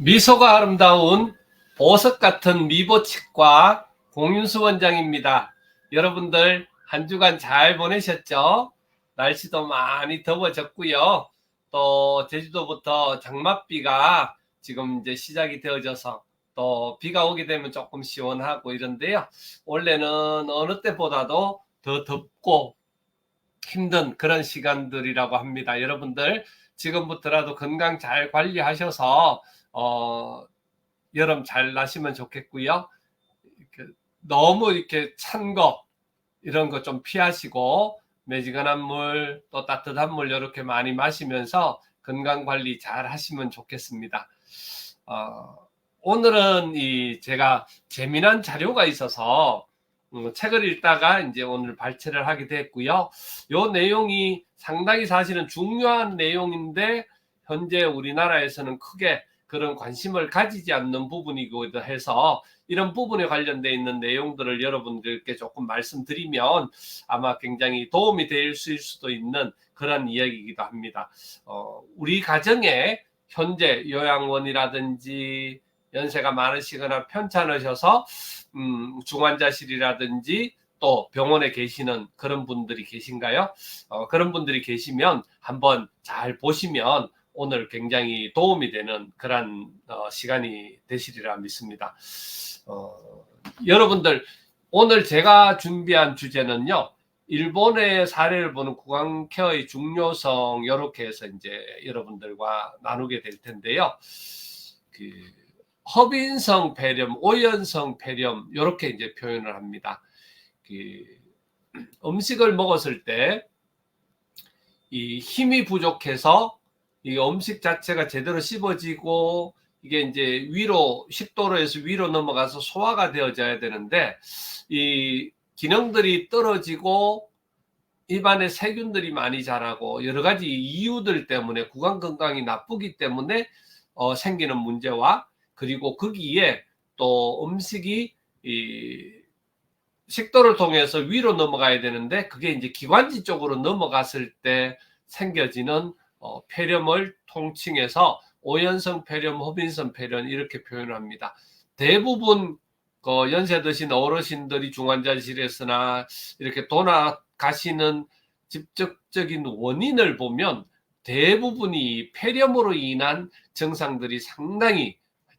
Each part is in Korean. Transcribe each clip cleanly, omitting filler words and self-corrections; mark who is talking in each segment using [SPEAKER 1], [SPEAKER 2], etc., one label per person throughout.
[SPEAKER 1] 미소가 아름다운 보석 같은 미보치과 공윤수 원장입니다. 여러분들 한 주간 잘 보내셨죠? 날씨도 많이 더워졌고요. 또 제주도부터 장맛비가 지금 이제 시작이 되어져서 또 비가 오게 되면 조금 시원하고 이런데요. 원래는 어느 때보다도 더 덥고 힘든 그런 시간들이라고 합니다. 여러분들 지금부터라도 건강 잘 관리하셔서 여름 잘 나시면 좋겠고요. 이렇게 너무 이렇게 찬 거 이런 거 좀 피하시고 매지근한 물 또 따뜻한 물 이렇게 많이 마시면서 건강 관리 잘 하시면 좋겠습니다. 오늘은 제가 재미난 자료가 있어서 책을 읽다가 이제 오늘 발췌를 하게 됐고요. 요 내용이 상당히 사실은 중요한 내용인데 현재 우리나라에서는 크게 그런 관심을 가지지 않는 부분이기도 해서 이런 부분에 관련되어 있는 내용들을 여러분들께 조금 말씀드리면 아마 굉장히 도움이 될 수도 있는 그런 이야기이기도 합니다. 우리 가정에 현재 요양원이라든지 연세가 많으시거나 편찮으셔서 중환자실이라든지 또 병원에 계시는 그런 분들이 계신가요? 그런 분들이 계시면 한번 잘 보시면 오늘 굉장히 도움이 되는 그런 시간이 되시리라 믿습니다. 여러분들 오늘 제가 준비한 주제는요. 일본의 사례를 보는 구강케어의 중요성 이렇게 해서 이제 여러분들과 나누게 될 텐데요. 허빈성 폐렴, 오연성 폐렴 이렇게 이제 표현을 합니다. 음식을 먹었을 때 이 힘이 부족해서 이 음식 자체가 제대로 씹어지고 이게 이제 위로 식도로에서 위로 넘어가서 소화가 되어져야 되는데 이 기능들이 떨어지고 입안에 세균들이 많이 자라고 여러 가지 이유들 때문에 구강 건강이 나쁘기 때문에 생기는 문제와 그리고 거기에 또 음식이 이 식도를 통해서 위로 넘어가야 되는데 그게 이제 기관지 쪽으로 넘어갔을 때 생겨지는 폐렴을 통칭해서 오연성 폐렴, 허빈성 폐렴 이렇게 표현합니다. 대부분 연세 드신 어르신들이 중환자실에서나 이렇게 돌아가시는 직접적인 원인을 보면 대부분이 폐렴으로 인한 증상들이 상당히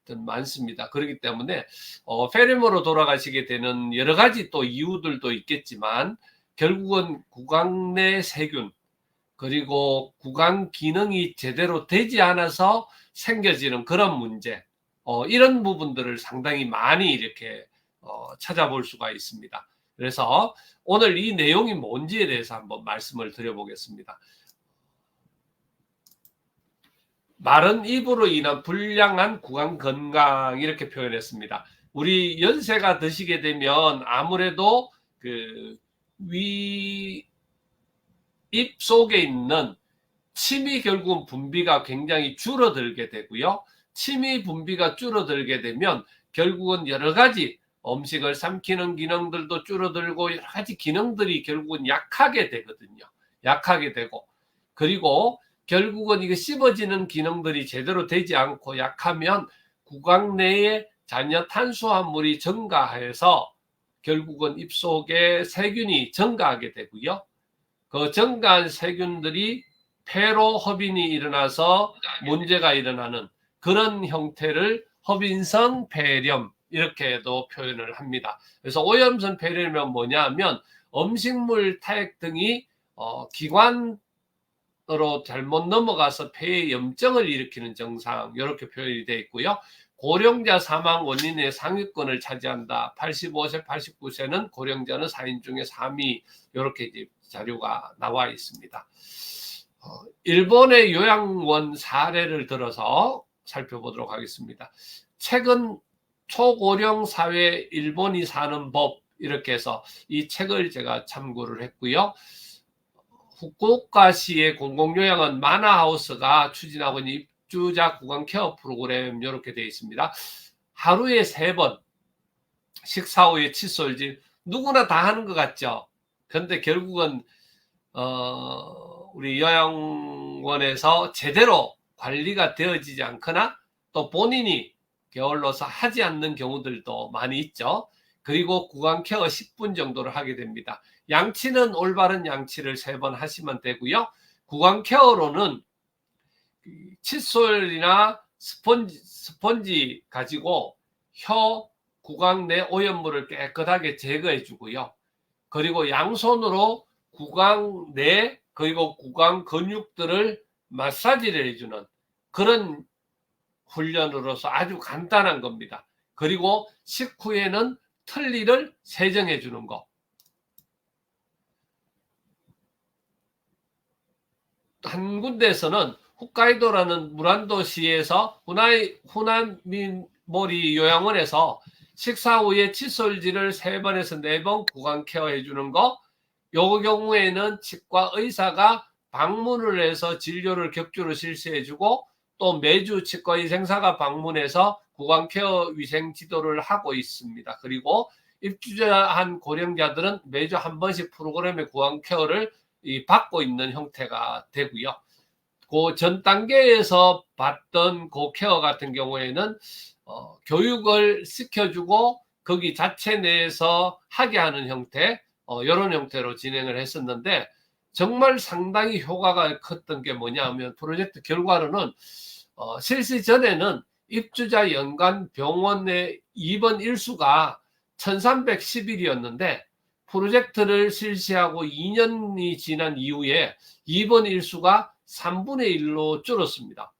[SPEAKER 1] 많습니다. 그렇기 때문에 폐렴으로 돌아가시게 되는 여러 가지 또 이유들도 있겠지만 결국은 구강 내 세균 그리고 구강 기능이 제대로 되지 않아서 생겨지는 그런 문제 이런 부분들을 상당히 많이 이렇게 찾아볼 수가 있습니다. 그래서 오늘 이 내용이 뭔지에 대해서 한번 말씀을 드려보겠습니다. 마른 입으로 인한 불량한 구강 건강 이렇게 표현했습니다. 우리 연세가 드시게 되면 아무래도 입 속에 있는 침이 결국은 분비가 굉장히 줄어들게 되고요. 침이 분비가 줄어들게 되면 결국은 여러 가지 음식을 삼키는 기능들도 줄어들고 여러 가지 기능들이 결국은 약하게 되거든요. 약하게 되고 그리고 결국은 이게 씹어지는 기능들이 제대로 되지 않고 약하면 구강 내에 잔여 탄수화물이 증가해서 결국은 입속에 세균이 증가하게 되고요. 그 증가한 세균들이 폐로 허빈이 일어나서 문제가 일어나는 그런 형태를 허빈성 폐렴 이렇게도 표현을 합니다. 그래서 오염성 폐렴은 뭐냐면 음식물 타액 등이 기관으로 잘못 넘어가서 폐에 염증을 일으키는 증상 이렇게 표현이 되어 있고요. 고령자 사망 원인의 상위권을 차지한다. 85세, 89세는 고령자는 4인 중에 3위 이렇게 이제 자료가 나와 있습니다. 일본의 요양원 사례를 들어서 살펴보도록 하겠습니다. 최근 초고령 사회 일본이 사는 법 이렇게 해서 이 책을 제가 참고를 했고요. 후쿠오카시의 공공요양원 마나하우스가 추진하고 있는 입주자 구강 케어 프로그램 이렇게 되어 있습니다. 하루에 3번 식사 후에 칫솔질 누구나 다 하는 것 같죠. 그런데 결국은 우리 요양원에서 제대로 관리가 되어지지 않거나 또 본인이 게을러서 하지 않는 경우들도 많이 있죠. 그리고 구강 케어 10분 정도를 하게 됩니다. 양치는 올바른 양치를 3번 하시면 되고요. 구강 케어로는 칫솔이나 스펀지 가지고 혀, 구강 내 오염물을 깨끗하게 제거해 주고요. 그리고 양손으로 구강 내 그리고 구강 근육들을 마사지를 해주는 그런 훈련으로서 아주 간단한 겁니다. 그리고 식후에는 틀니를 세정해 주는 거. 한 군데에서는 홋카이도라는 무란도시에서 후난민모리 요양원에서 식사 후에 칫솔질을 3번에서 4번 구강 케어해 주는 거. 요 경우에는 치과 의사가 방문을 해서 진료를 격주로 실시해 주고 또 매주 치과 의생사가 방문해서 구강 케어 위생 지도를 하고 있습니다. 그리고 입주자한 고령자들은 매주 한 번씩 프로그램의 구강 케어를 받고 있는 형태가 되고요. 그 전 단계에서 받던 그 케어 같은 경우에는 교육을 시켜주고 거기 자체 내에서 하게 하는 형태, 이런 형태로 진행을 했었는데 정말 상당히 효과가 컸던 게 뭐냐면 프로젝트 결과로는 실시 전에는 입주자 연간 병원의 입원 일수가 1311이었는데 프로젝트를 실시하고 2년이 지난 이후에 입원 일수가 3분의 1로 줄었습니다.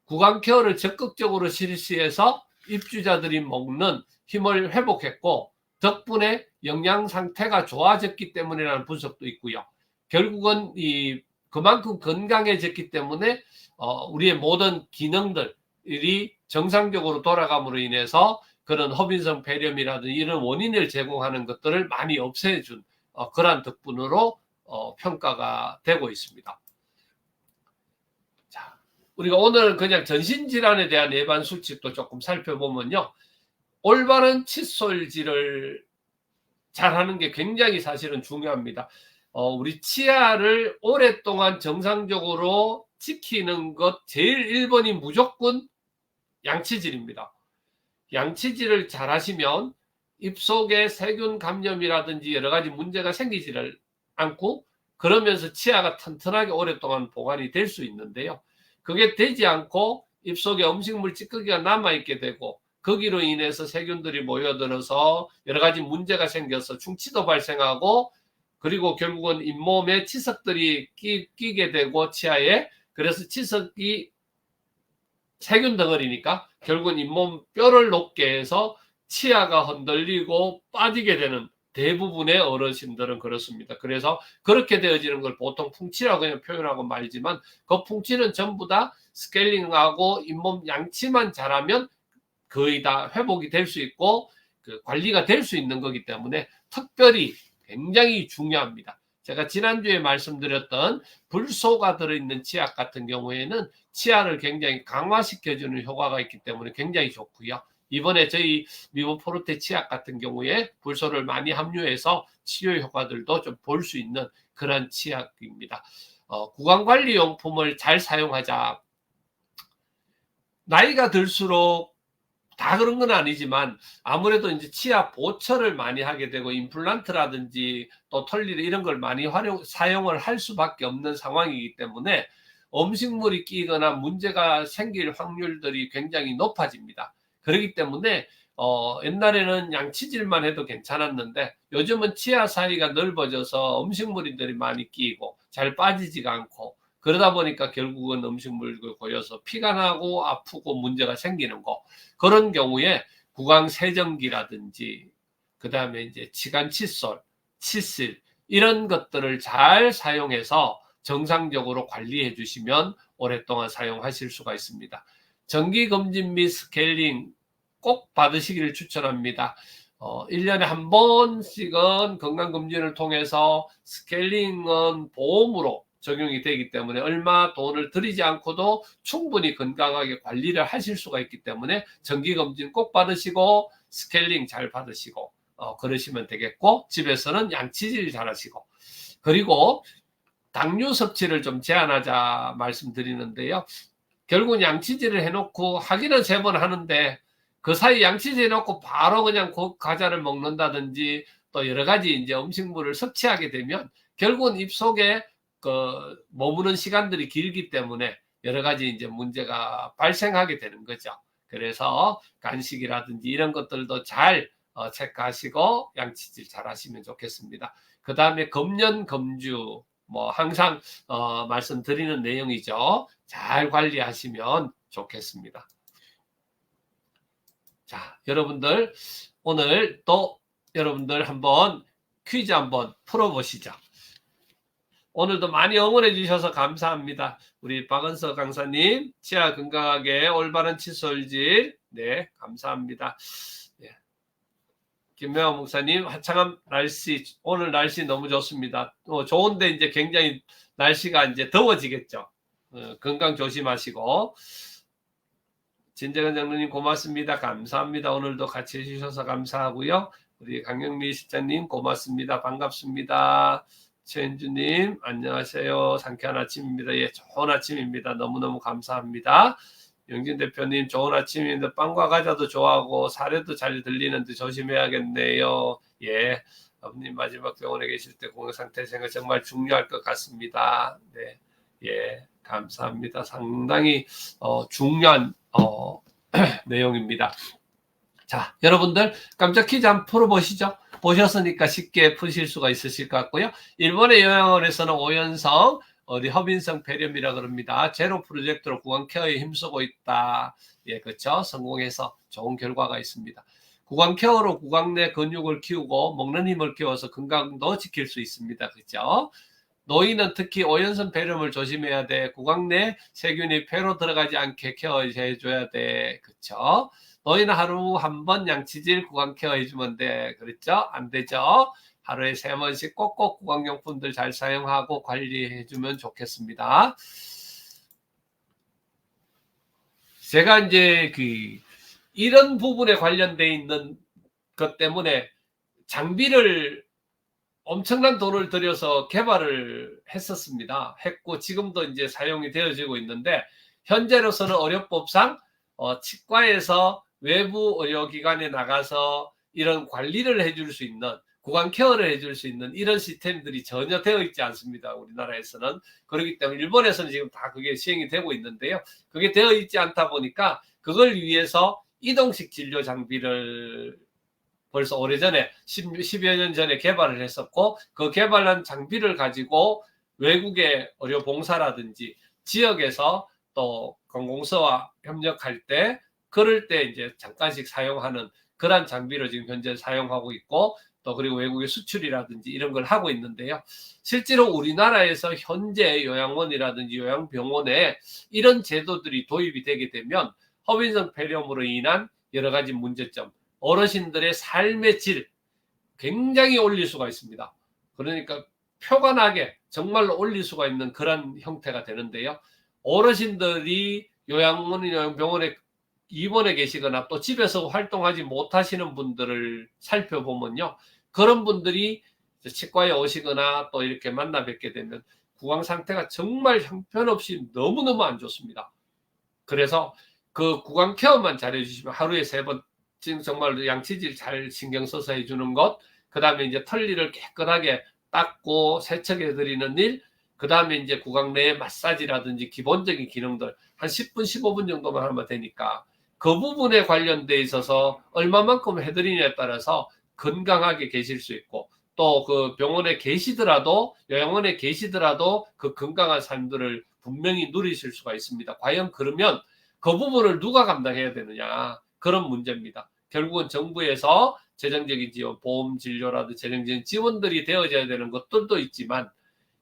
[SPEAKER 1] 구강 케어를 적극적으로 실시해서 입주자들이 먹는 힘을 회복했고 덕분에 영양 상태가 좋아졌기 때문이라는 분석도 있고요. 결국은 그만큼 건강해졌기 때문에 우리의 모든 기능들이 정상적으로 돌아감으로 인해서 그런 허민성 폐렴이라든지 이런 원인을 제공하는 것들을 많이 없애준 그러한 덕분으로 평가가 되고 있습니다. 자, 우리가 오늘 그냥 전신질환에 대한 예방 수칙도 조금 살펴보면요. 올바른 칫솔질을 잘하는 게 굉장히 사실은 중요합니다. 우리 치아를 오랫동안 정상적으로 지키는 것 제일 1번이 무조건 양치질입니다. 양치질을 잘 하시면 입속에 세균 감염이라든지 여러 가지 문제가 생기지를 않고 그러면서 치아가 튼튼하게 오랫동안 보관이 될 수 있는데요. 그게 되지 않고 입속에 음식물 찌꺼기가 남아있게 되고 거기로 인해서 세균들이 모여들어서 여러 가지 문제가 생겨서 충치도 발생하고 그리고 결국은 잇몸에 치석들이 끼게 되고 치아에 그래서 치석이 세균 덩어리니까 결국은 잇몸 뼈를 녹게 해서 치아가 흔들리고 빠지게 되는 대부분의 어르신들은 그렇습니다. 그래서 그렇게 되어지는 걸 보통 풍치라고 그냥 표현하고 말지만 그 풍치는 전부 다 스케일링하고 잇몸 양치만 잘하면 거의 다 회복이 될 수 있고 그 관리가 될 수 있는 거기 때문에 특별히 굉장히 중요합니다. 제가 지난주에 말씀드렸던 불소가 들어있는 치약 같은 경우에는 치아를 굉장히 강화시켜주는 효과가 있기 때문에 굉장히 좋고요. 이번에 저희 미보포르테 치약 같은 경우에 불소를 많이 함유해서 치료 효과들도 좀 볼 수 있는 그런 치약입니다. 구강관리용품을 잘 사용하자. 나이가 들수록 다 그런 건 아니지만 아무래도 이제 치아 보철을 많이 하게 되고 임플란트라든지 또 털리를 이런 걸 많이 사용을 할 수밖에 없는 상황이기 때문에 음식물이 끼거나 문제가 생길 확률들이 굉장히 높아집니다. 그렇기 때문에 옛날에는 양치질만 해도 괜찮았는데 요즘은 치아 사이가 넓어져서 음식물들이 많이 끼고 잘 빠지지가 않고 그러다 보니까 결국은 음식물이 고여서 피가 나고 아프고 문제가 생기는 거. 그런 경우에 구강 세정기라든지 그다음에 이제 치간 칫솔, 칫실 이런 것들을 잘 사용해서 정상적으로 관리해 주시면 오랫동안 사용하실 수가 있습니다. 정기 검진 및 스케일링 꼭 받으시기를 추천합니다. 1년에 한 번씩은 건강검진을 통해서 스케일링은 보험으로 적용이 되기 때문에 얼마 돈을 들이지 않고도 충분히 건강하게 관리를 하실 수가 있기 때문에 정기검진 꼭 받으시고 스케일링 잘 받으시고 그러시면 되겠고 집에서는 양치질 잘 하시고 그리고 당류 섭취를 좀 제한하자 말씀드리는데요. 결국은 양치질을 해놓고 하기는 3번 하는데 그 사이 양치질 해놓고 바로 그냥 과자를 먹는다든지 또 여러 가지 이제 음식물을 섭취하게 되면 결국은 입속에 그 머무는 시간들이 길기 때문에 여러 가지 이제 문제가 발생하게 되는 거죠. 그래서 간식이라든지 이런 것들도 잘 체크하시고 양치질 잘 하시면 좋겠습니다. 그 다음에 금연 금주 뭐 항상 말씀드리는 내용이죠. 잘 관리하시면 좋겠습니다. 자, 여러분들 오늘 또 여러분들 한번 퀴즈 한번 풀어보시죠. 오늘도 많이 응원해 주셔서 감사합니다. 우리 박은서 강사님, 치아 건강하게 올바른 칫솔질, 네, 감사합니다. 네. 김명환 목사님, 화창한 날씨, 오늘 날씨 너무 좋습니다. 좋은데 이제 굉장히 날씨가 이제 더워지겠죠. 건강 조심하시고. 진정한 장로님 고맙습니다. 감사합니다. 오늘도 같이 해주셔서 감사하고요. 우리 강영미 실장님 고맙습니다. 반갑습니다. 최은주님 안녕하세요. 상쾌한 아침입니다. 예, 좋은 아침입니다. 너무너무 감사합니다. 영진 대표님 좋은 아침입니다. 빵과 과자도 좋아하고 사례도 잘 들리는데 조심해야겠네요. 예, 아버님 마지막 병원에 계실 때 건강 상태 생각 정말 중요할 것 같습니다. 네, 예, 감사합니다. 상당히 중요한 내용입니다. 자, 여러분들 깜짝 퀴즈 한번 풀어보시죠. 보셨으니까 쉽게 푸실 수가 있으실 것 같고요. 일본의 요양원에서는 오연성, 허민성 폐렴이라 그럽니다. 제로 프로젝트로 구강 케어에 힘쓰고 있다. 예, 그렇죠. 성공해서 좋은 결과가 있습니다. 구강 케어로 구강 내 근육을 키우고 먹는 힘을 키워서 건강도 지킬 수 있습니다. 그렇죠. 노인은 특히 오연성 폐렴을 조심해야 돼. 구강 내 세균이 폐로 들어가지 않게 케어해줘야 돼. 그렇죠. 노인은 하루 한 번 양치질 구강 케어해주면 돼. 그렇죠? 안 되죠? 하루에 3번씩 꼭꼭 구강용품들 잘 사용하고 관리해주면 좋겠습니다. 제가 이제 이런 부분에 관련돼 있는 것 때문에 장비를 엄청난 돈을 들여서 개발을 했고 지금도 이제 사용이 되어지고 있는데 현재로서는 의료법상 치과에서 외부 의료기관에 나가서 이런 관리를 해줄 수 있는 구강 케어를 해줄 수 있는 이런 시스템들이 전혀 되어 있지 않습니다. 우리나라에서는. 그렇기 때문에 일본에서는 지금 다 그게 시행이 되고 있는데요. 그게 되어 있지 않다 보니까 그걸 위해서 이동식 진료 장비를 벌써 오래전에 10여 년 전에 개발을 했었고 그 개발한 장비를 가지고 외국의 의료봉사라든지 지역에서 또 공공서와 협력할 때 그럴 때 이제 잠깐씩 사용하는 그런 장비를 지금 현재 사용하고 있고 또 그리고 외국의 수출이라든지 이런 걸 하고 있는데요. 실제로 우리나라에서 현재 요양원이라든지 요양병원에 이런 제도들이 도입이 되게 되면 허민성 폐렴으로 인한 여러 가지 문제점, 어르신들의 삶의 질 굉장히 올릴 수가 있습니다. 그러니까 표가 나게 정말로 올릴 수가 있는 그런 형태가 되는데요. 어르신들이 요양원이나 요양병원에 입원해 계시거나 또 집에서 활동하지 못하시는 분들을 살펴보면요. 그런 분들이 치과에 오시거나 또 이렇게 만나 뵙게 되면 구강 상태가 정말 형편없이 너무너무 안 좋습니다. 그래서 그 구강 케어만 잘해주시면 하루에 3번 지금 정말 양치질 잘 신경 써서 해주는 것, 그 다음에 이제 털리를 깨끗하게 닦고 세척해드리는 일, 그 다음에 이제 구강 내의 마사지라든지 기본적인 기능들 한 10분, 15분 정도만 하면 되니까 그 부분에 관련돼 있어서 얼마만큼 해드리냐에 따라서 건강하게 계실 수 있고 또 그 병원에 계시더라도 요양원에 계시더라도 그 건강한 삶들을 분명히 누리실 수가 있습니다. 과연 그러면 그 부분을 누가 감당해야 되느냐 그런 문제입니다. 결국은 정부에서 재정적인 지원, 보험 진료라든지 재정적인 지원들이 되어져야 되는 것들도 있지만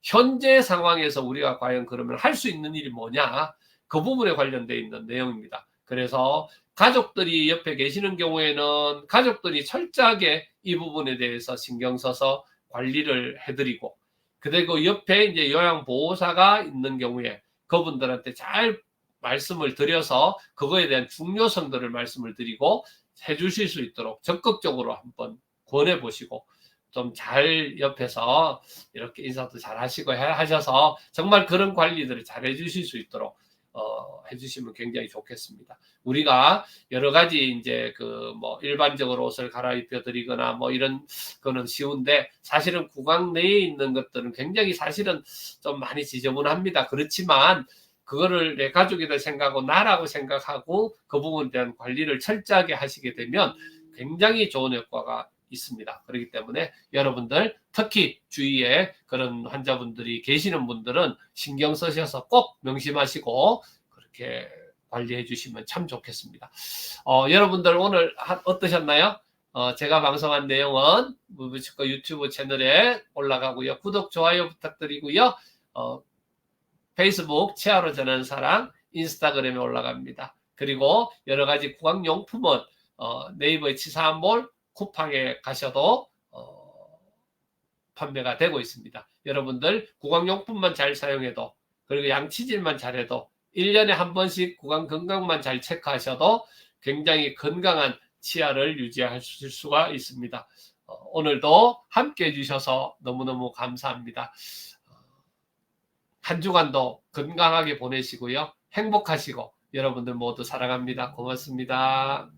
[SPEAKER 1] 현재 상황에서 우리가 과연 그러면 할 수 있는 일이 뭐냐 그 부분에 관련되어 있는 내용입니다. 그래서 가족들이 옆에 계시는 경우에는 가족들이 철저하게 이 부분에 대해서 신경 써서 관리를 해드리고 그리고 옆에 이제 요양보호사가 있는 경우에 그분들한테 잘 말씀을 드려서 그거에 대한 중요성들을 말씀을 드리고 해주실 수 있도록 적극적으로 한번 권해 보시고 좀 잘 옆에서 이렇게 인사도 잘 하시고 하셔서 정말 그런 관리들을 잘 해주실 수 있도록 해주시면 굉장히 좋겠습니다. 우리가 여러 가지 이제 그 뭐 일반적으로 옷을 갈아입혀 드리거나 뭐 이런 거는 쉬운데 사실은 구강 내에 있는 것들은 굉장히 사실은 좀 많이 지저분합니다. 그렇지만 그거를 내 가족이다 생각하고 나라고 생각하고 그 부분에 대한 관리를 철저하게 하시게 되면 굉장히 좋은 효과가 있습니다. 그렇기 때문에 여러분들 특히 주위에 그런 환자분들이 계시는 분들은 신경 쓰셔서 꼭 명심하시고 그렇게 관리해 주시면 참 좋겠습니다. 여러분들 오늘 어떠셨나요? 제가 방송한 내용은 무브치과 유튜브 채널에 올라가고요. 구독, 좋아요 부탁드리고요. 페이스북 치아로 전하는 사랑, 인스타그램에 올라갑니다. 그리고 여러 가지 구강용품은 네이버의 치사한몰 쿠팡에 가셔도 판매가 되고 있습니다. 여러분들 구강용품만 잘 사용해도 그리고 양치질만 잘해도 1년에 한 번씩 구강 건강만 잘 체크하셔도 굉장히 건강한 치아를 유지하실 수가 있습니다. 오늘도 함께 해주셔서 너무너무 감사합니다. 한 주간도 건강하게 보내시고요. 행복하시고 여러분들 모두 사랑합니다. 고맙습니다.